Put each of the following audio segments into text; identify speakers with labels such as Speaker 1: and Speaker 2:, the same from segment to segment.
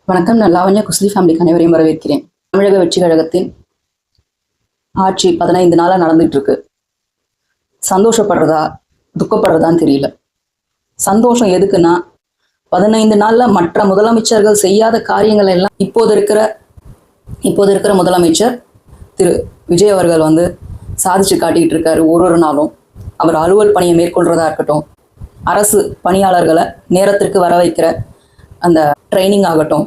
Speaker 1: வணக்கம். நான் லாவண்யா குஸ்லி ஃபேமிலிக்கு அனைவரையும் வரவேற்கிறேன். தமிழக வெற்றி கழகத்தின் ஆட்சி 15 நாளா நடந்துட்டு இருக்கு. சந்தோஷப்படுறதா துக்கப்படுறதான்னு தெரியல. சந்தோஷம் எதுக்குன்னா 15 நாள்ல மற்ற முதலமைச்சர்கள் செய்யாத காரியங்கள் எல்லாம் இப்போது இருக்கிற முதலமைச்சர் திரு விஜய் அவர்கள் சாதிச்சு காட்டிக்கிட்டு இருக்காரு. ஒரு நாளும் அவர் அலுவல் பணியை மேற்கொள்றதா இருக்கட்டும், அரசு பணியாளர்களை நேரத்திற்கு வர வைக்கிற அந்த ட்ரைனிங் ஆகட்டும்,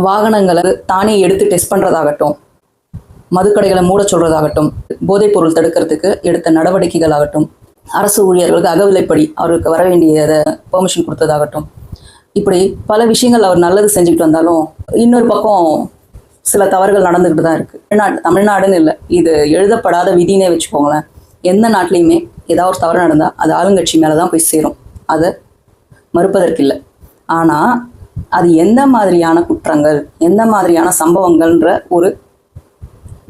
Speaker 1: வாகனங்களை தானே எடுத்து டெஸ்ட் பண்ணுறதாகட்டும், மதுக்கடைகளை மூட சொல்றதாகட்டும், போதைப் பொருள் தடுக்கிறதுக்கு எடுத்த நடவடிக்கைகள் ஆகட்டும், அரசு ஊழியர்களுக்கு அகவிலைப்படி அவருக்கு வர வேண்டியதை பெர்மிஷன் கொடுத்ததாகட்டும், இப்படி பல விஷயங்கள் அவர் நல்லது செஞ்சுக்கிட்டு வந்தாலும் இன்னொரு பக்கம் சில தவறுகள் நடந்துக்கிட்டு தான் இருக்கு. தமிழ்நாடுன்னு இல்லை, இது எழுதப்படாத விதினே வச்சுக்கோங்களேன். எந்த நாட்டிலையுமே ஏதாவது ஒரு தவறு நடந்தால் அது ஆளுங்கட்சி மேலே தான் போய் சேரும். அதை மறுப்பதற்கில்லை. ஆனால் அது எந்த மாதிரியான குற்றங்கள், எந்த மாதிரியான சம்பவங்கள்ன்ற ஒரு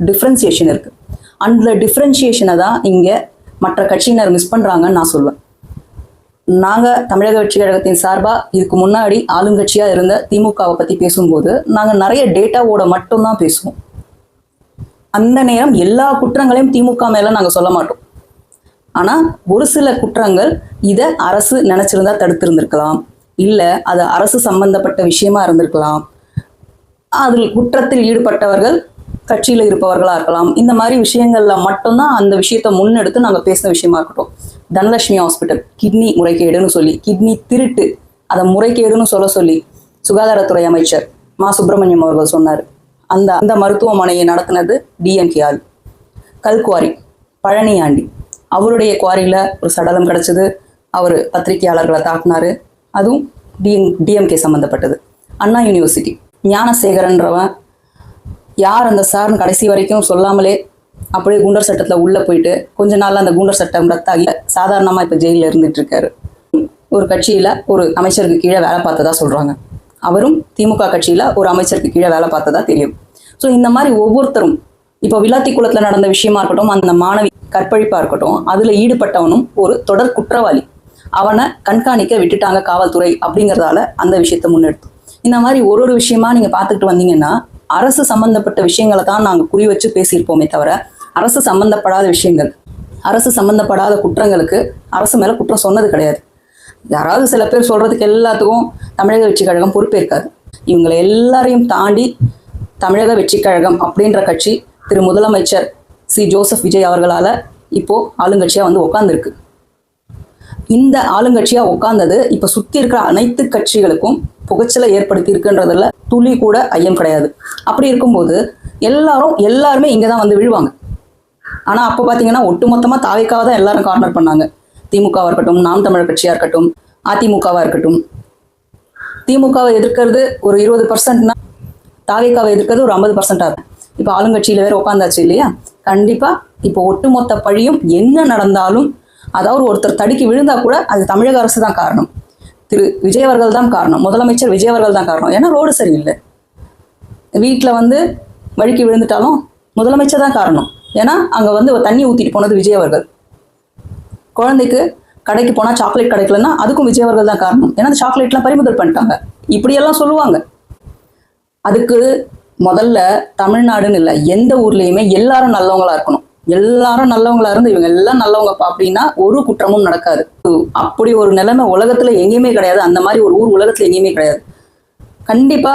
Speaker 1: டிஃப்ரென்சியேஷன் இருக்கு. அந்த டிஃப்ரென்சியேஷனை தான் இங்கே மற்ற கட்சியினர் மிஸ் பண்ணுறாங்கன்னு நான் சொல்லுவேன். நாங்கள் தமிழக வெற்றி கழகத்தின் சார்பாக இதுக்கு முன்னாடி ஆளுங்கட்சியாக இருந்த திமுகவை பற்றி பேசும்போது நாங்கள் நிறைய டேட்டாவோட மட்டும்தான் பேசுவோம். அந்த நேரம் எல்லா குற்றங்களையும் திமுக மேலே நாங்கள் சொல்ல மாட்டோம். ஆனால் ஒரு சில குற்றங்கள் இதை அரசு நினச்சிருந்தா தடுத்திருந்திருக்கலாம், இல்லை அது அரசு சம்பந்தப்பட்ட விஷயமா இருந்திருக்கலாம், அதில் குற்றத்தில் ஈடுபட்டவர்கள் கட்சியில் இருப்பவர்களாக இருக்கலாம். இந்த மாதிரி விஷயங்கள்ல மட்டும்தான் அந்த விஷயத்தை முன்னெடுத்து நாங்கள் பேசின விஷயமா இருக்கட்டும். தனலட்சுமி ஹாஸ்பிட்டல் கிட்னி முறைகேடுன்னு சொல்லி, கிட்னி திருட்டு அதை முறைகேடுன்னு சொல்லி சுகாதாரத்துறை அமைச்சர் மா சுப்பிரமணியம் அவர்கள் சொன்னார். அந்த மருத்துவமனையை நடத்தினது டிஎம்கே ஆள். கல்குவாரி பழனியாண்டி, அவருடைய குவாரியில் ஒரு சடலம் கிடச்சிது. அவர் பத்திரிகையாளர்களை தாக்குனாரு. அதுவும் டிஎம்கே சம்மந்தப்பட்டது. அண்ணா யூனிவர்சிட்டி ஞானசேகரன்றவன் யார் அந்த சார்னு கடைசி வரைக்கும் சொல்லாமலே அப்படியே குண்டர் சட்டத்தில் உள்ளே போயிட்டு கொஞ்ச நாளில் அந்த குண்டர் சட்டம் ரத்தாகி சாதாரணமாக இப்போ ஜெயிலில் இருந்துட்டு இருக்காரு. ஒரு கட்சியில் ஒரு அமைச்சருக்கு கீழே வேலை பார்த்ததா சொல்கிறாங்க. அவரும் திமுக கட்சியில் ஒரு அமைச்சருக்கு கீழே வேலை பார்த்ததா தெரியும். ஸோ இந்த மாதிரி ஒவ்வொருத்தரும் இப்போ விளாத்திக்குளத்தில் நடந்த விஷயமா இருக்கட்டும், அந்த மாணவி கற்பழிப்பாக இருக்கட்டும், அதில் ஈடுபட்டவனும் ஒரு தொடர் குற்றவாளி. அவனை கண்காணிக்க விட்டுட்டாங்க காவல்துறை அப்படிங்கிறதால அந்த விஷயத்தை முன்னெடுத்து இந்த மாதிரி ஒரு விஷயமா நீங்கள் பார்த்துக்கிட்டு வந்தீங்கன்னா அரசு சம்பந்தப்பட்ட விஷயங்களை தான் நாங்கள் குறி வச்சு பேசியிருப்போமே தவிர அரசு சம்பந்தப்படாத விஷயங்கள், அரசு சம்பந்தப்படாத குற்றங்களுக்கு அரசு மேலே குற்றம் சொன்னது கிடையாது. யாராவது சில பேர் சொல்கிறதுக்கு எல்லாத்துக்கும் தமிழக வெற்றி கழகம் பொறுப்பேற்காது. இவங்களை எல்லாரையும் தாண்டி தமிழக வெற்றி கழகம் அப்படின்ற கட்சி திரு முதலமைச்சர் சி ஜோசப் விஜய் அவர்களால் இப்போது ஆளுங்கட்சியாக உட்காந்துருக்கு. இந்த ஆளுங்கட்சியாக உட்கார்ந்தது இப்போ சுற்றி இருக்கிற அனைத்து கட்சிகளுக்கும் புகைச்சலை ஏற்படுத்தி இருக்குன்றதுல துளி கூட ஐயம் கிடையாது. அப்படி இருக்கும்போது எல்லாருமே இங்கே தான் விழுவாங்க. ஆனால் அப்போ பார்த்தீங்கன்னா ஒட்டுமொத்தமாக தாவேக்காவை தான் எல்லாரும் கார்னர் பண்ணாங்க. திமுகவாக இருக்கட்டும், நாம் தமிழர் கட்சியாக இருக்கட்டும், அதிமுகவாக இருக்கட்டும். திமுகவை எதிர்க்கிறது ஒரு 20%னா தாவேக்காவை எதிர்க்கிறது ஒரு 50% ஆகும். இப்போ ஆளுங்கட்சியில் வேறு உட்காந்தாச்சு இல்லையா? கண்டிப்பாக இப்போ ஒட்டுமொத்த பழியும் என்ன நடந்தாலும், அதாவது ஒருத்தர் தடுக்கி விழுந்தா கூட அது தமிழக அரசு தான் காரணம், திரு விஜய் அவர்கள் தான் காரணம், முதலமைச்சர் விஜய் அவர்கள் தான் காரணம். ஏன்னா ரோடு சரியில்லை. வீட்டில் வழுக்கி விழுந்துட்டாலும் முதலமைச்சர் தான் காரணம். ஏன்னா அங்கே தண்ணி ஊற்றிட்டு போனது விஜய் அவர்கள். குழந்தைக்கு கடைக்கு போனால் சாக்லேட் கிடைக்கலன்னா அதுக்கும் விஜய் அவர்கள் தான் காரணம். ஏன்னா அந்த சாக்லேட்லாம் பறிமுதல் பண்ணிட்டாங்க. இப்படியெல்லாம் சொல்லுவாங்க. அதுக்கு முதல்ல தமிழ்நாடுன்னு இல்லை, எந்த ஊர்லேயுமே எல்லாரும் நல்லவங்களா இருக்கணும். எல்லாரும் நல்லவங்களா இருந்து இவங்க எல்லாம் நல்லவங்கப்பா அப்படின்னா ஒரு குற்றமும் நடக்காது. அப்படி ஒரு நிலைமை உலகத்துல எங்கேயுமே கிடையாது. அந்த மாதிரி ஒரு ஊர் உலகத்துல எங்கேயுமே கிடையாது. கண்டிப்பா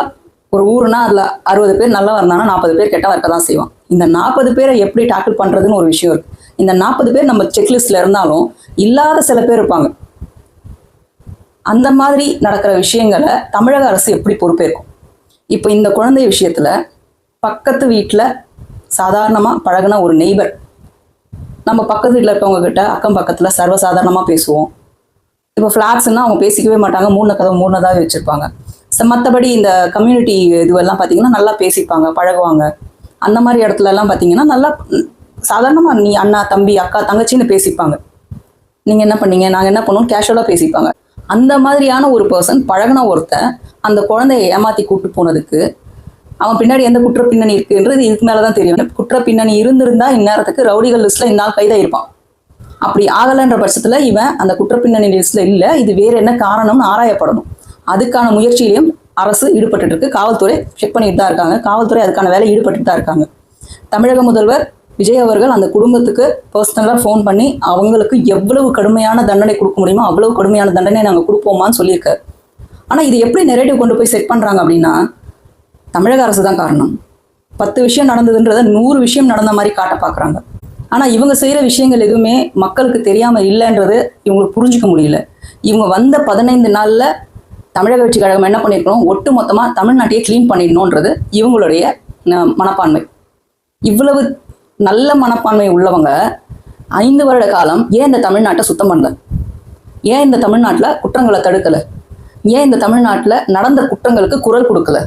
Speaker 1: ஒரு ஊருனா அதுல 60 பேர் நல்லா இருந்தாங்கன்னா 40 பேர் கெட்டவா இருக்க தான் செய்வான். இந்த 40 பேரை எப்படி டாக்கிள் பண்றதுன்னு ஒரு விஷயம் இருக்கு. இந்த 40 பேர் நம்ம செக்லிஸ்ட்ல இருந்தாலும் இல்லாத சில பேர் இருப்பாங்க. அந்த மாதிரி நடக்கிற விஷயங்களை தமிழக அரசு எப்படி பொறுப்பேற்கும்? இப்போ இந்த குழந்தை விஷயத்துல பக்கத்து வீட்டில் சாதாரணமாக பழகின ஒரு நெய்பர், நம்ம பக்கத்து வீட்டில் இருக்கவங்க கிட்ட அக்கம் பக்கத்தில் சர்வசாதாரணமாக பேசுவோம். இப்போ ஃப்ளாட்ஸ்னால் அவங்க பேசிக்கவே மாட்டாங்க, மூணு கதவு மூணதாகவே வச்சுருப்பாங்க. மற்றபடி இந்த கம்யூனிட்டி இதுவெல்லாம் பார்த்தீங்கன்னா நல்லா பேசிப்பாங்க, பழகுவாங்க. அந்த மாதிரி இடத்துலலாம் பார்த்தீங்கன்னா நல்லா சாதாரணமாக நீ அண்ணா தம்பி அக்கா தங்கச்சின்னு பேசிப்பாங்க. நீங்கள் என்ன பண்ணீங்க, நாங்கள் என்ன பண்ணோம், கேஷுவலாக பேசிப்பாங்க. அந்த மாதிரியான ஒரு பர்சன் பழகின ஒருத்தன் அந்த குழந்தைய ஏமாற்றி கூப்பிட்டு போனதுக்கு அவன் பின்னாடி எந்த குற்ற பின்னணி இருக்குன்றது இதுக்கு மேலதான் தெரியும். குற்ற பின்னணி இருந்திருந்தா இந்நேரத்துக்கு ரவுடிகள் லிஸ்ட்ல இந்நாள் கைதாயிருப்பான். அப்படி ஆகலைன்ற பட்சத்துல இவன் அந்த குற்ற பின்னணி லிஸ்ட்ல இல்லை, இது வேற என்ன காரணம்னு ஆராயப்படணும். அதுக்கான முயற்சியிலையும் அரசு ஈடுபட்டு இருக்கு. காவல்துறை செக் பண்ணிட்டு தான் இருக்காங்க. காவல்துறை அதுக்கான வேலை ஈடுபட்டு தான் இருக்காங்க. தமிழக முதல்வர் விஜய் அவர்கள் அந்த குடும்பத்துக்கு பர்சனலாக ஃபோன் பண்ணி அவங்களுக்கு எவ்வளவு கடுமையான தண்டனை கொடுக்க முடியுமோ அவ்வளவு கடுமையான தண்டனை நாங்கள் கொடுப்போமான்னு சொல்லியிருக்காரு. ஆனால் இது எப்படி நெரேட்டிவ் கொண்டு போய் செட் பண்ணுறாங்க அப்படின்னா, தமிழக அரசு தான் காரணம். 10 விஷயம் நடந்ததுன்றதை 100 விஷயம் நடந்த மாதிரி காட்ட பார்க்குறாங்க. ஆனால் இவங்க செய்கிற விஷயங்கள் எதுவுமே மக்களுக்கு தெரியாமல் இல்லைன்றது இவங்களுக்கு புரிஞ்சிக்க முடியல. இவங்க வந்த 15 நாளில் தமிழக வெற்றி கழகம் என்ன பண்ணியிருக்கணும், ஒட்டு மொத்தமாக தமிழ்நாட்டையே க்ளீன் பண்ணிடணுன்றது இவங்களுடைய மனப்பான்மை. இவ்வளவு நல்ல மனப்பான்மை உள்ளவங்க 5 வருட காலம் ஏன் இந்த தமிழ்நாட்டை சுத்தம் பண்ணல? ஏன் இந்த தமிழ்நாட்டில் குற்றங்களை தடுக்கலை? ஏன் இந்த தமிழ்நாட்டில் நடந்த குற்றங்களுக்கு குரல் கொடுக்கல?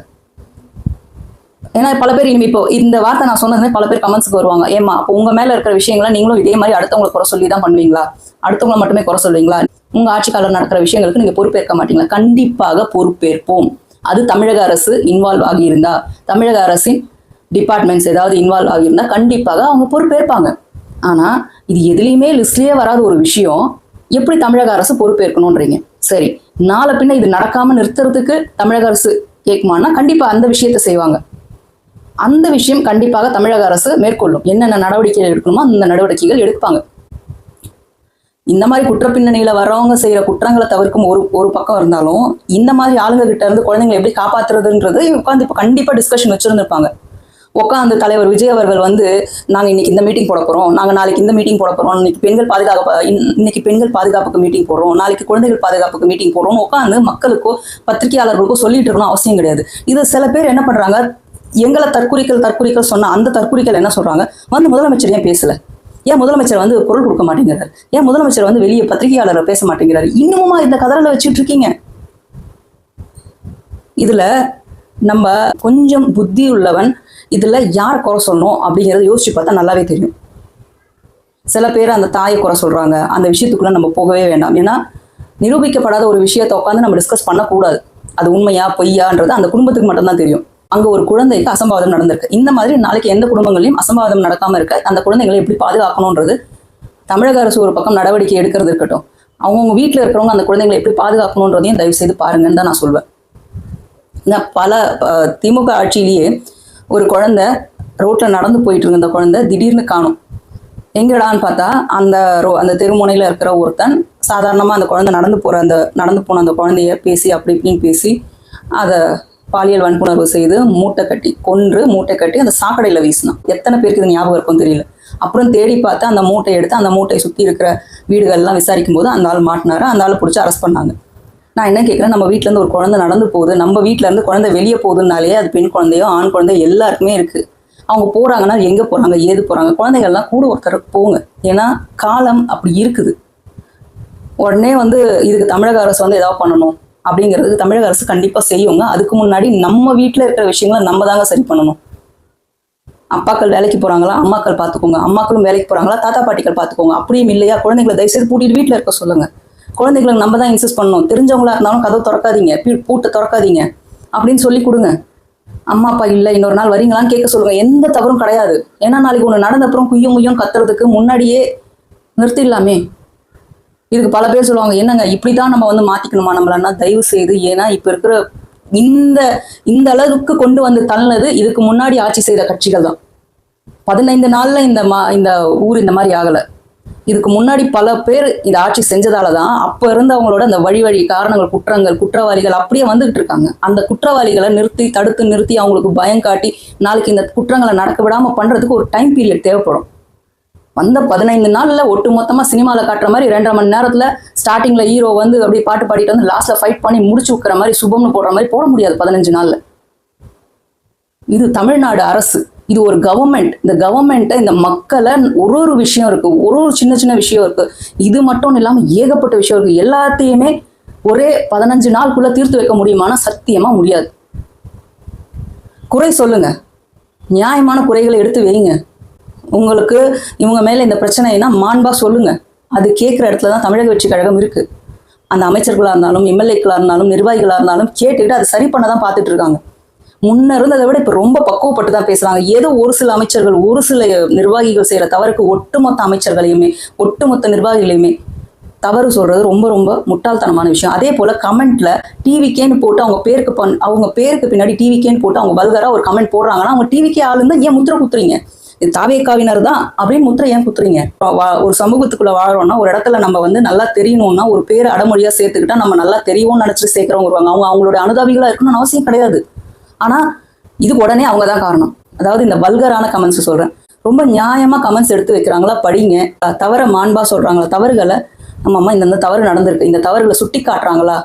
Speaker 1: ஏன்னா பல பேர் இனிமே இப்போ இந்த வார்த்தை நான் சொன்னதுமே பல பேர் கமெண்ட்ஸுக்கு வருவாங்க, ஏமா அப்போ உங்கள் மேலே இருக்கிற விஷயங்களை நீங்களும் இதே மாதிரி அடுத்தவங்களை குறை சொல்லி தான் பண்ணுவீங்களா? அடுத்தவங்களை மட்டுமே குறை சொல்லுவீங்களா? உங்கள் ஆட்சி காலம் நடக்கிற விஷயங்களுக்கு நீங்கள் பொறுப்பேற்க மாட்டீங்களா? கண்டிப்பாக பொறுப்பேற்போம். அது தமிழக அரசு இன்வால்வ் ஆகியிருந்தா, தமிழக அரசின் டிபார்ட்மெண்ட்ஸ் ஏதாவது இன்வால்வ் ஆகியிருந்தா கண்டிப்பாக அவங்க பொறுப்பேற்பாங்க. ஆனால் இது எதுலேயுமே லிஸ்ட்லேயே வராத ஒரு விஷயம், எப்படி தமிழக அரசு பொறுப்பேற்கணுன்றீங்க? சரி, நாளை பின்ன இது நடக்காமல் நிறுத்துறதுக்கு தமிழக அரசு கேட்குமானா கண்டிப்பாக அந்த விஷயத்தை செய்வாங்க. அந்த விஷயம் கண்டிப்பாக தமிழக அரசு மேற்கொள்ளும். என்னென்ன நடவடிக்கைகள் எடுக்கணுமோ அந்த நடவடிக்கைகள் எடுப்பாங்க. இந்த மாதிரி குற்றப்பின்னணியில வர்றவங்க செய்யற குற்றங்களை தவிர்க்கும் ஒரு பக்கம் இருந்தாலும், இந்த மாதிரி ஆளுங்க கிட்ட இருந்து குழந்தைங்களை எப்படி காப்பாத்துறதுன்றது உட்காந்து இப்போ கண்டிப்பா டிஸ்கஷன் வச்சிருந்திருப்பாங்க. உட்காந்து தலைவர் விஜய் அவர்கள் வந்து நாங்கள் இன்னைக்கு இந்த மீட்டிங் போட போகிறோம், நாங்கள் நாளைக்கு இந்த மீட்டிங் போட போகிறோம், இன்னைக்கு பெண்கள் பாதுகாப்புக்கு மீட்டிங் போடுறோம், நாளைக்கு குழந்தைகள் பாதுகாப்புக்கு மீட்டிங் போடுறோம் உட்காந்து மக்களுக்கோ பத்திரிகையாளர்களுக்கோ சொல்லிட்டு இருக்கணும் அவசியம் கிடையாது. இது சில பேர் என்ன பண்ணுறாங்க, எங்களை தற்குறிகள் சொன்ன அந்த தற்குறிகள் என்ன சொல்கிறாங்க, வந்து முதலமைச்சர் ஏன் பேசலை? ஏன் முதலமைச்சர் வந்து குரல் கொடுக்க மாட்டேங்கிறார்? ஏன் முதலமைச்சர் வந்து வெளியே பத்திரிகையாளரை பேச மாட்டேங்கிறாரு? இன்னுமா இந்த கதறலை வச்சுட்டு இருக்கீங்க? இதுல நம்ம கொஞ்சம் புத்தி உள்ளவன் இதுல யார் குறை சொல்லணும் அப்படிங்கிறத யோசிச்சு பார்த்தா நல்லாவே தெரியும். சில பேர் அந்த தாயை குறை சொல்றாங்க, அந்த விஷயத்துக்குள்ள நம்ம போகவே வேண்டாம். ஏன்னா நிரூபிக்கப்படாத ஒரு விஷயத்தை உட்காந்து நம்ம டிஸ்கஸ் பண்ணக்கூடாது. அது உண்மையா பொய்யான்றது அந்த குடும்பத்துக்கு மட்டும்தான் தெரியும். அங்க ஒரு குழந்தைக்கு அசம்பாவிதம் நடந்திருக்கு. இந்த மாதிரி நாளைக்கு எந்த குடும்பங்களையும் அசம்பாவிதம் நடக்காம இருக்க அந்த குழந்தைகளை எப்படி பாதுகாக்கணும்ன்றது தமிழக அரசு ஒரு பக்கம் நடவடிக்கை எடுக்கிறது இருக்கட்டும், அவங்கவுங்க வீட்டில் இருக்கிறவங்க அந்த குழந்தைங்களை எப்படி பாதுகாக்கணுன்றதையும் தயவு செய்து பாருங்கன்னு தான் நான் சொல்வேன். பல திமுக ஆட்சியிலேயே ஒரு குழந்தை ரோட்ல நடந்து போயிட்டு இருந்த குழந்தை திடீர்னு காணும். எங்கடான்னு பார்த்தா அந்த தெருமுனையில இருக்கிற ஒருத்தன் சாதாரணமா அந்த குழந்தை நடந்து போன அந்த குழந்தைய பேசி அப்படி இப்படின்னு பேசி அதை பாலியல் வன்புணர்வு செய்து மூட்டை கட்டி அந்த சாக்கடையில வீசினான். எத்தனை பேருக்கு இது ஞாபகம் இருக்கும் தெரியல. அப்புறம் தேடி பார்த்து அந்த மூட்டையை எடுத்து அந்த மூட்டையை சுற்றி இருக்கிற வீடுகள்லாம் விசாரிக்கும் போது அந்த ஆள் மாட்டினாரு. அந்த ஆள் பிடிச்சி அரெஸ்ட் பண்ணாங்க. நான் என்ன கேட்குறேன், நம்ம வீட்டிலேருந்து ஒரு குழந்தை நடந்து போகுது, நம்ம வீட்டிலேருந்து குழந்தை வெளியே போகுதுனாலே அது பெண் குழந்தையோ ஆண் குழந்தையோ எல்லாருக்குமே இருக்குது. அவங்க போகிறாங்கன்னா எங்கே போகிறாங்க, ஏது போகிறாங்க, குழந்தைகள்லாம் கூட ஒருத்தருக்கு போங்க. ஏன்னா காலம் அப்படி இருக்குது. உடனே வந்து இதுக்கு தமிழக அரசு வந்து ஏதாவது பண்ணணும் அப்படிங்கிறது தமிழக அரசு கண்டிப்பாக செய்யுங்க. அதுக்கு முன்னாடி நம்ம வீட்டில் இருக்கிற விஷயங்களை நம்ம தாங்க சரி பண்ணணும். அப்பாக்கள் வேலைக்கு போகிறாங்களா, அம்மாக்கள் பார்த்துக்கோங்க. அம்மாக்களும் வேலைக்கு போகிறாங்களா, தாத்தா பாட்டிகள் பார்த்துக்கோங்க. அப்படியும் இல்லையா, குழந்தைங்களை தயவுசெய்து பூட்டிட்டு வீட்டில் இருக்க சொல்லுங்கள். குழந்தைகளை நம்ம தான் இன்சிஸ்ட் பண்ணணும். தெரிஞ்சவங்களா இருந்தாலும் கதவு திறக்காதீங்க, பூட்டை திறக்காதீங்க அப்படின்னு சொல்லி கொடுங்க. அம்மா அப்பா இல்லை இன்னொரு நாள் வரீங்களான்னு கேட்க சொல்லுங்க. எந்த தவறும் கிடையாது. ஏன்னா நாளைக்கு ஒன்று நடந்த அப்புறம் குய்யும் கத்துறதுக்கு முன்னாடியே நிறுத்திடலாமே. இதுக்கு பல பேர் சொல்லுவாங்க, என்னங்க இப்படிதான் நம்ம வந்து மாத்திக்கணுமா நம்மளன்னா? தயவு செய்து, ஏன்னா இப்ப இருக்கிற இந்த அளவுக்கு கொண்டு வந்து தள்ளினது இதுக்கு முன்னாடி ஆட்சி செய்த கட்சிகள் தான். 15 நாள்ல இந்த ஊர் இந்த மாதிரி ஆகலை. இதுக்கு முன்னாடி பல பேர் இந்த ஆட்சி செஞ்சதால தான் அப்ப இருந்தவங்களோட அந்த வழி காரணங்கள், குற்றவாளிகள் அப்படியே வந்துகிட்டு இருக்காங்க. அந்த குற்றவாளிகளை தடுத்து நிறுத்தி அவங்களுக்கு பயம் காட்டி நாளைக்கு இந்த குற்றங்களை நடக்க விடாம பண்றதுக்கு ஒரு டைம் பீரியட் தேவைப்படும். வந்த 15 நாள்ல ஒட்டு மொத்தமா சினிமாவில் காட்டுற மாதிரி 2.5 மணி நேரத்துல ஸ்டார்டிங்ல ஹீரோ வந்து அப்படியே பாட்டு பாடிட்டு வந்து லாஸ்ட்ல ஃபைட் பண்ணி முடிச்சு வைக்கிற மாதிரி சுபம்னு போடுற மாதிரி போட முடியாது 15 நாள்ல. இது தமிழ்நாடு அரசு, இது ஒரு கவர்மெண்ட். இந்த கவர்மெண்ட்டை, இந்த மக்களை ஒரு விஷயம் இருக்கு, ஒரு சின்ன விஷயம் இருக்கு. இது மட்டும் இல்லாம ஏகப்பட்ட விஷயம் இருக்கு. எல்லாத்தையுமே ஒரே 15 நாளுக்குள்ள தீர்த்து வைக்க முடியுமானா சத்தியமா முடியாது. குறை சொல்லுங்க, நியாயமான குறைகளை எடுத்து வைங்க. உங்களுக்கு இவங்க மேல இந்த பிரச்சனைனா மாண்பா சொல்லுங்க. அது கேட்குற இடத்துல தான் தமிழக வெற்றி கழகம் இருக்கு. அந்த அமைச்சர்களா இருந்தாலும், எம்எல்ஏக்களா இருந்தாலும், நிர்வாகிகளா இருந்தாலும் கேட்டுக்கிட்டு அதை சரி பண்ண தான் பார்த்துட்டு இருக்காங்க. முன்ன இருந்ததை விட இப்ப ரொம்ப பக்குவப்பட்டு தான் பேசுறாங்க. ஏதோ ஒரு சில அமைச்சர்கள், ஒரு சில நிர்வாகிகள் செய்யற தவறுக்கு ஒட்டுமொத்த அமைச்சர்களையுமே, ஒட்டுமொத்த நிர்வாகிகளையுமே தவறு சொல்றது ரொம்ப ரொம்ப முட்டாள்தனமான விஷயம். அதே போல கமெண்ட்ல டிவிக்கேன்னு போட்டு அவங்க பேருக்கு பின்னாடி டிவிக்கேன்னு போட்டு அவங்க வல்கரா ஒரு கமெண்ட் போடுறாங்கன்னா அவங்க டிவிக்கே ஆளு இருந்தா ஏன் முத்திரை குத்துறீங்க? இது தாவேக்காவினர் தான் அப்படின்னு முத்திரை ஏன் குத்துறீங்க? ஒரு சமூகத்துக்குள்ள வாழறோம்னா ஒரு இடத்துல நம்ம வந்து நல்லா தெரியணும்னா ஒரு பேர் அடமொழியா சேர்த்துக்கிட்டா நம்ம நல்லா தெரியும்னு நினைச்சிட்டு சேர்க்கிறவங்க வருவாங்க. அவங்களோட அனுதாபிகளா இருக்கணும்னு அவசியம் கிடையாது. ஆனா இதுக்கு உடனே அவங்க தான் காரணம். அதாவது இந்த வல்கரான கமெண்ட்ஸ் சொல்றேன், ரொம்ப நியாயமா கமெண்ட்ஸ் எடுத்து வைக்கிறாங்களா படிங்க, தவற மாண்பா சொல்றாங்களா, தவறுகளை நம்ம அம்மா இந்த தவறு நடந்திருக்கு, இந்த தவறுகளை சுட்டி காட்டுறாங்களா,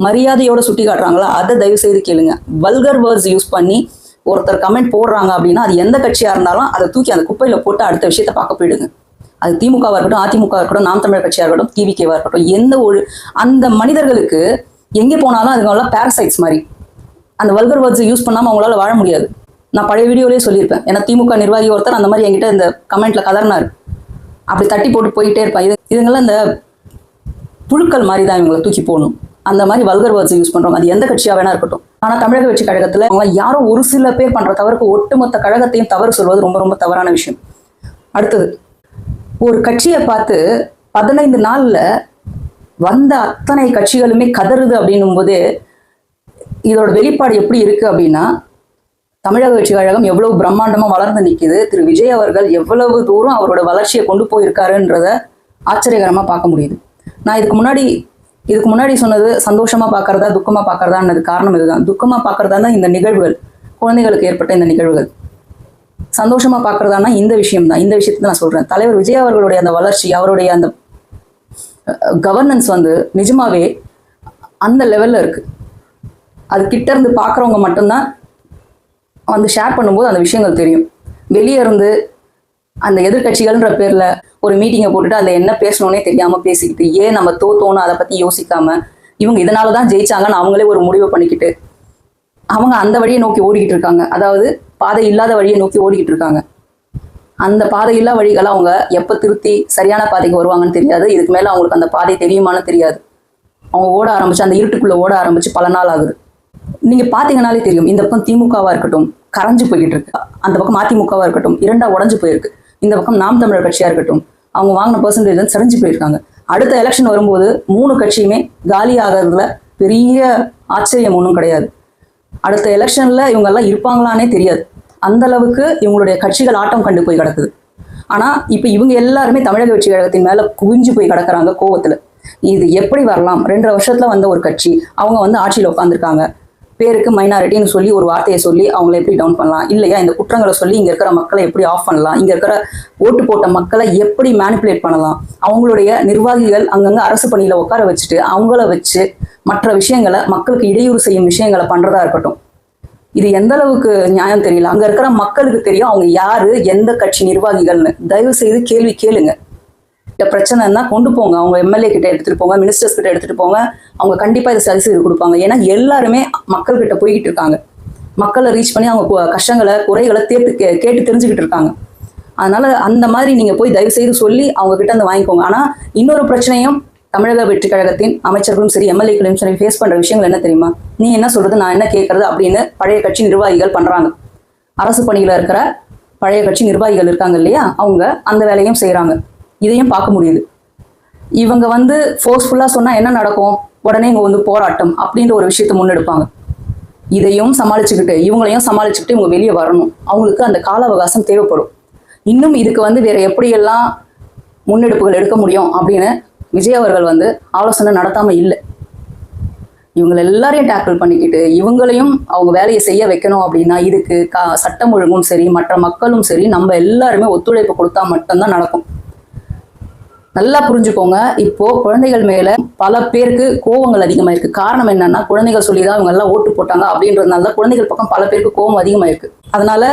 Speaker 1: மரியாதையோட சுட்டி காட்டுறாங்களா, அதை தயவு செய்து கேளுங்க. வல்கர் வேர்ட்ஸ் யூஸ் பண்ணி ஒருத்தர் கமெண்ட் போடுறாங்க அப்படின்னா அது எந்த கட்சியா இருந்தாலும் அதை தூக்கி அந்த குப்பையில போட்டு அடுத்த விஷயத்த பார்க்க போயிடுங்க. அது திமுகவா இருக்கட்டும், அதிமுக இருக்கட்டும், நாம் தமிழர் கட்சியா இருக்கட்டும், டிவிகேவா இருக்கட்டும், எந்த ஒரு அந்த மனிதர்களுக்கு எங்கே போனாலும் அதுங்களாம் பேரசைட்ஸ் மாதிரி. அந்த வல்கர் வேர்ட்ஸ் யூஸ் பண்ணாம அவங்களால வாழ முடியாது. நான் பழைய வீடியோலயே சொல்லியிருப்பேன். ஏன்னா திமுக நிர்வாகி ஒருத்தர் அந்த மாதிரி என்கிட்ட இந்த கமெண்ட்ல கதறினாரு. அப்படி தட்டி போட்டு போயிட்டே இருப்பான். இதுங்கெல்லாம் இந்த புழுக்கள் மாதிரி தான் இவங்களை தூக்கி போடணும். அந்த மாதிரி வல்கர் வேர்ட்ஸ் யூஸ் பண்றவங்க அது எந்த கட்சியா வேணா இருக்கட்டும். ஆனா தமிழக வெற்றி கழகத்துல அவங்க யாரோ ஒரு சில பேர் பண்ற தவறுக்கு ஒட்டுமொத்த கழகத்தையும் தவறு சொல்வது ரொம்ப ரொம்ப தவறான விஷயம். அடுத்தது, ஒரு கட்சியை பார்த்து 15 நாள்ல வந்த அத்தனை கட்சிகளுமே கதறுது அப்படின்னும் போது இதோட வெளிப்பாடு எப்படி இருக்கு அப்படின்னா, தமிழக வெற்றி கழகம் எவ்வளவு பிரம்மாண்டமா வளர்ந்து நிற்குது, திரு விஜய் அவர்கள் எவ்வளவு தூரம் அவரோட வளர்ச்சியை கொண்டு போயிருக்காருன்றத ஆச்சரியகரமா பார்க்க முடியுது. நான் இதுக்கு முன்னாடி சொன்னது சந்தோஷமா பார்க்கறதா துக்கமா பார்க்கறதான்றது காரணம் இதுதான். துக்கமா பார்க்கறதா தான் இந்த நிகழ்வுகள், குழந்தைகளுக்கு ஏற்பட்ட இந்த நிகழ்வுகள். சந்தோஷமா பார்க்கறதானா இந்த விஷயம் தான். இந்த விஷயத்தை நான் சொல்றேன். தலைவர் விஜய் அவர்களுடைய அந்த வளர்ச்சி, அவருடைய அந்த கவர்னன்ஸ் வந்து நிஜமாவே அந்த லெவல்ல இருக்கு. அது கிட்ட இருந்து பார்க்குறவங்க மட்டும்தான் வந்து ஷேர் பண்ணும்போது அந்த விஷயங்கள் தெரியும். வெளியே இருந்து அந்த எதிர்கட்சிகள்ன்ற பேர்ல ஒரு மீட்டிங்கை போட்டுட்டு அதில் என்ன பேசணும்னே தெரியாம பேசிக்கிட்டு, ஏன் நம்ம தோத்தோன்னு அதை பத்தி யோசிக்காம, இவங்க இதனாலதான் ஜெயிச்சாங்கன்னு அவங்களே ஒரு முடிவை பண்ணிக்கிட்டு அவங்க அந்த வழியை நோக்கி ஓடிக்கிட்டு இருக்காங்க. அதாவது பாதை இல்லாத வழியை நோக்கி ஓடிக்கிட்டு இருக்காங்க. அந்த பாதை இல்லா வழிகளை அவங்க எப்ப திருத்தி சரியான பாதைக்கு வருவாங்கன்னு தெரியாது. இதுக்கு மேல அவங்களுக்கு அந்த பாதை தெரியுமான்னு தெரியாது. அவங்க ஓட ஆரம்பிச்சு அந்த இருட்டுக்குள்ள ஓட ஆரம்பிச்சு பல நாள் ஆகுது. நீங்க பாத்தீங்கன்னாலே தெரியும். இந்த பக்கம் திமுகவா இருக்கட்டும் கரைஞ்சு போய்கிட்டு இருக்கு, அந்த பக்கம் அதிமுகவா இருக்கட்டும் இரண்டா உடஞ்சு போயிருக்கு, இந்த பக்கம் நாம் தமிழர் கட்சியா இருக்கட்டும் அவங்க வாங்கின பெர்சன்டேஜ் சரிஞ்சு போயிருக்காங்க. அடுத்த எலெக்ஷன் வரும்போது 3 கட்சியுமே காலி ஆகிறதுல பெரிய ஆச்சரியம் ஒன்றும் கிடையாது. அடுத்த எலெக்ஷன்ல இவங்க எல்லாம் இருப்பாங்களானே தெரியாது. அந்த அளவுக்கு இவங்களுடைய கட்சிகள் ஆட்டம் கண்டு போய் கிடக்குது. ஆனா இப்ப இவங்க எல்லாருமே தமிழக வெற்றி கழகத்தின் மேல குவிஞ்சு போய் கிடக்குறாங்க கோவத்துல. இது எப்படி வரலாம்? 2.5 வருஷத்துல வந்த ஒரு கட்சி அவங்க வந்து ஆட்சியில உட்காந்துருக்காங்க. பேருக்கு மைனாரிட்டின்னு சொல்லி ஒரு வார்த்தையை சொல்லி அவங்களை எப்படி டவுன் பண்ணலாம், இல்லையா இந்த குற்றங்களை சொல்லி இங்க இருக்கிற மக்களை எப்படி ஆஃப் பண்ணலாம், இங்க இருக்கிற ஓட்டு போட்ட மக்களை எப்படி மேனிப்புலேட் பண்ணலாம், அவங்களுடைய நிர்வாகிகள் அங்கங்க அரசு பணியில உட்கார வச்சுட்டு அவங்கள வச்சு மற்ற விஷயங்களை மக்களுக்கு இடையூறு செய்யும் விஷயங்களை பண்றதா இருக்கட்டும். இது எந்த அளவுக்கு நியாயம் தெரியல. அங்க இருக்கிற மக்களுக்கு தெரியும் அவங்க யாரு, எந்த கட்சி நிர்வாகிகள்னு. தயவு செய்து கேள்வி கேளுங்க. பிரச்சனைன்னா கொண்டு போங்க, அவங்க எம்எல்ஏ கிட்ட எடுத்துட்டு போங்க, மினிஸ்டர்ஸ் கிட்ட எடுத்துட்டு போங்க. அவங்க கண்டிப்பா இதை சரி செய்து கொடுப்பாங்க. ஏன்னா எல்லாருமே மக்கள் கிட்ட போய்கிட்டு இருக்காங்க. மக்களை ரீச் பண்ணி அவங்க கஷ்டங்களை குறைகளை கேட்டு தெரிஞ்சுக்கிட்டு இருக்காங்க. அதனால அந்த மாதிரி நீங்க போய் தயவு செய்து சொல்லி அவங்க கிட்ட வந்து வாங்கிக்கோங்க. ஆனா இன்னொரு பிரச்சனையும் தமிழக வெற்றி கழகத்தின் அமைச்சர்களும் சரி எம்எல்ஏக்களும் சரி ஃபேஸ் பண்ற விஷயங்கள் என்ன தெரியுமா? நீ என்ன சொல்றது நான் என்ன கேட்கறது அப்படின்னு பழைய கட்சி நிர்வாகிகள் பண்றாங்க. அரசு பணியில இருக்கிற பழைய கட்சி நிர்வாகிகள் இருக்காங்க இல்லையா, அவங்க அந்த வேலையும் செய்யறாங்க. இதையும் பார்க்க முடியுது. இவங்க வந்து ஃபோர்ஸ்ஃபுல்லா சொன்னா என்ன நடக்கும்? உடனே இவங்க வந்து போராட்டம் அப்படின்ற ஒரு விஷயத்த முன்னெடுப்பாங்க. இதையும் சமாளிச்சுக்கிட்டு இவங்களையும் சமாளிச்சுக்கிட்டு இவங்க வெளியே வரணும். அவங்களுக்கு அந்த கால அவகாசம் தேவைப்படும். இன்னும் இதுக்கு வந்து வேற எப்படியெல்லாம் முன்னெடுப்புகள் எடுக்க முடியும் அப்படின்னு விஜய் அவர்கள் வந்து ஆலோசனை நடத்தாம இல்லை. இவங்க எல்லாரையும் டேக்கிள் பண்ணிக்கிட்டு இவங்களையும் அவங்க வேலையை செய்ய வைக்கணும் அப்படின்னா இதுக்கு சட்டம் ஒழுங்கும் சரி மற்ற மக்களும் சரி நம்ம எல்லாருமே ஒத்துழைப்பு கொடுத்தா மட்டும்தான் நடக்கும். நல்லா புரிஞ்சுக்கோங்க. இப்போ குழந்தைகள் மேல பல பேருக்கு கோவங்கள் அதிகமா இருக்கு. காரணம் என்னன்னா குழந்தைகள் சொல்லிதான் இவங்க எல்லாம் ஓட்டு போட்டாங்க அப்படின்றதுனால குழந்தைகள் பக்கம் பல பேருக்கு கோவம் அதிகமா இருக்கு. அதனால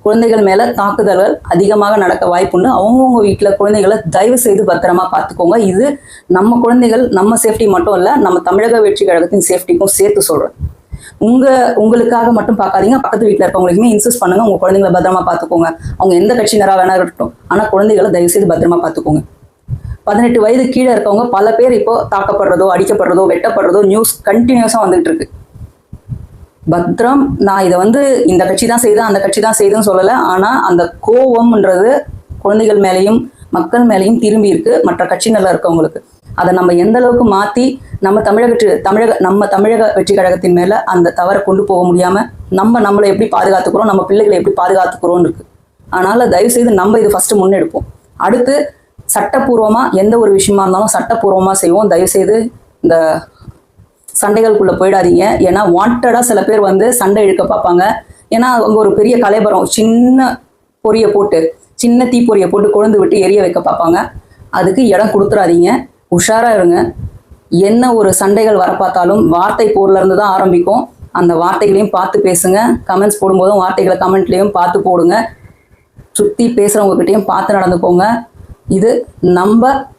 Speaker 1: குழந்தைகள் மேல தாக்குதல்கள் அதிகமாக நடக்க வாய்ப்புண்டு. அவங்கவுங்க வீட்டுல குழந்தைகளை தயவு செய்து பத்திரமா பார்த்துக்கோங்க. இது நம்ம குழந்தைகள் நம்ம சேஃப்டி மட்டும் இல்ல, நம்ம தமிழக வெற்றி கழகத்தின் சேஃப்டிக்கும் சேர்த்து சொல்றேன். உங்களுக்காக மட்டும் பார்க்காதீங்க, பக்கத்து வீட்டுல இருக்கவங்களுக்குமே இன்சிஸ்ட் பண்ணுங்க உங்க குழந்தைங்களை பத்திரமா பார்த்துக்கோங்க. அவங்க எந்த கட்சியினரா வேணா இருக்கட்டும், ஆனா குழந்தைகளை தயவு செய்து பத்திரமா பார்த்துக்கோங்க. 18 வயது கீழே இருக்கவங்க பல பேர் இப்போ தாக்கப்படுறதோ அடிக்கப்படுறதோ வெட்டப்படுறதோ நியூஸ் கண்டினியூஸா வந்துட்டு இருக்கு. பத்ரம், நான் இதை வந்து இந்த கட்சி தான் செய்தேன் அந்த கட்சி தான் செய்துன்னு சொல்லலை. ஆனா அந்த கோவம்ன்றது குழந்தைகள் மேலேயும் மக்கள் மேலேயும் திரும்பி இருக்கு மற்ற கட்சியினர்ல இருக்கவங்களுக்கு. அதை நம்ம எந்த அளவுக்கு மாற்றி நம்ம தமிழக வெற்றி கழகத்தின் மேலே அந்த தவறை கொண்டு போக முடியாமல் நம்மளை எப்படி பாதுகாத்துக்கிறோம், நம்ம பிள்ளைகளை எப்படி பாதுகாத்துக்கிறோம்னு இருக்கு. அதனால தயவுசெய்து நம்ம இது ஃபர்ஸ்ட் முன்னெடுப்போம். அடுத்து சட்டப்பூர்வமாக எந்த ஒரு விஷயமா இருந்தாலும் சட்டப்பூர்வமாக செய்வோம். தயவுசெய்து இந்த சண்டைகளுக்குள்ளே போயிடாதீங்க. ஏன்னா வாண்டடாக சில பேர் வந்து சண்டை இழுக்க பார்ப்பாங்க. ஏன்னா அவங்க ஒரு பெரிய கலைபரம் சின்ன பொரியை போட்டு சின்ன தீப்பொறியை போட்டு கொழுந்து விட்டு எரிய வைக்க பார்ப்பாங்க. அதுக்கு இடம் கொடுத்துடாதீங்க. உஷாராக இருங்க. என்ன ஒரு சண்டைகள் வர பார்த்தாலும் வார்த்தை போர்லேருந்து தான் ஆரம்பிக்கும். அந்த வார்த்தைகளையும் பார்த்து பேசுங்க. கமெண்ட்ஸ் போடும்போதும் வார்த்தைகளை கமெண்ட்லேயும் பார்த்து போடுங்க. சுற்றி பேசுகிறவங்ககிட்டையும் பார்த்து நடந்துக்கோங்க. இது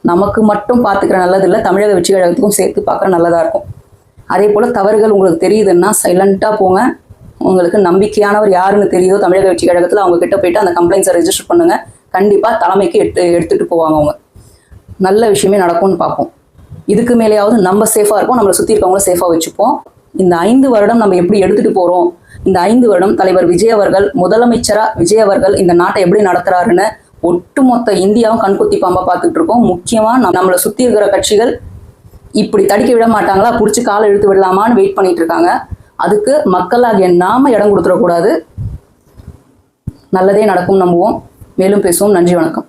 Speaker 1: நமக்கு மட்டும் பார்த்துக்கிற நல்லது இல்லை, தமிழக வெற்றி கழகத்துக்கும் சேர்த்து பார்க்குற நல்லதாக இருக்கும். அதே போல் தவறுகள் உங்களுக்கு தெரியுதுன்னா சைலண்ட்டாக போங்க. உங்களுக்கு நம்பிக்கையானவர் யாருன்னு தெரியுதோ தமிழக வெற்றி கழகத்தில் அவங்க கிட்ட போயிட்டு அந்த கம்ப்ளைண்ட்ஸை ரெஜிஸ்டர் பண்ணுங்க. கண்டிப்பாக தலைமைக்கு எடுத்துகிட்டு போவாங்க. அவங்க நல்ல விஷயமே நடக்கும்னு பார்ப்போம். இதுக்கு மேலேயாவது நம்ம சேஃபாக இருப்போம், நம்மளை சுற்றி இருக்கவங்களும் சேஃபாக வச்சுப்போம். இந்த 5 வருடம் நம்ம எப்படி எடுத்துகிட்டு போகிறோம், இந்த 5 வருடம் தலைவர் விஜய் அவர்கள் முதலமைச்சராக விஜய் அவர்கள் இந்த நாட்டை எப்படி நடத்துறாருன்னு ஒட்டுமொத்த இந்தியாவும் கண்குத்தி பாம்பா பார்த்துட்டு இருக்கோம். முக்கியமாக நம்மளை சுற்றி இருக்கிற கட்சிகள் இப்படி தடுக்க விட மாட்டாங்களா, பிடிச்சி காலை இழுத்து விடலாமான்னு வெயிட் பண்ணிட்டு இருக்காங்க. அதுக்கு மக்களாகிய நாம இடம் கொடுத்துடக்கூடாது. நல்லதே நடக்கும் நம்புவோம். மேலும் பேசுவோம். நன்றி, வணக்கம்.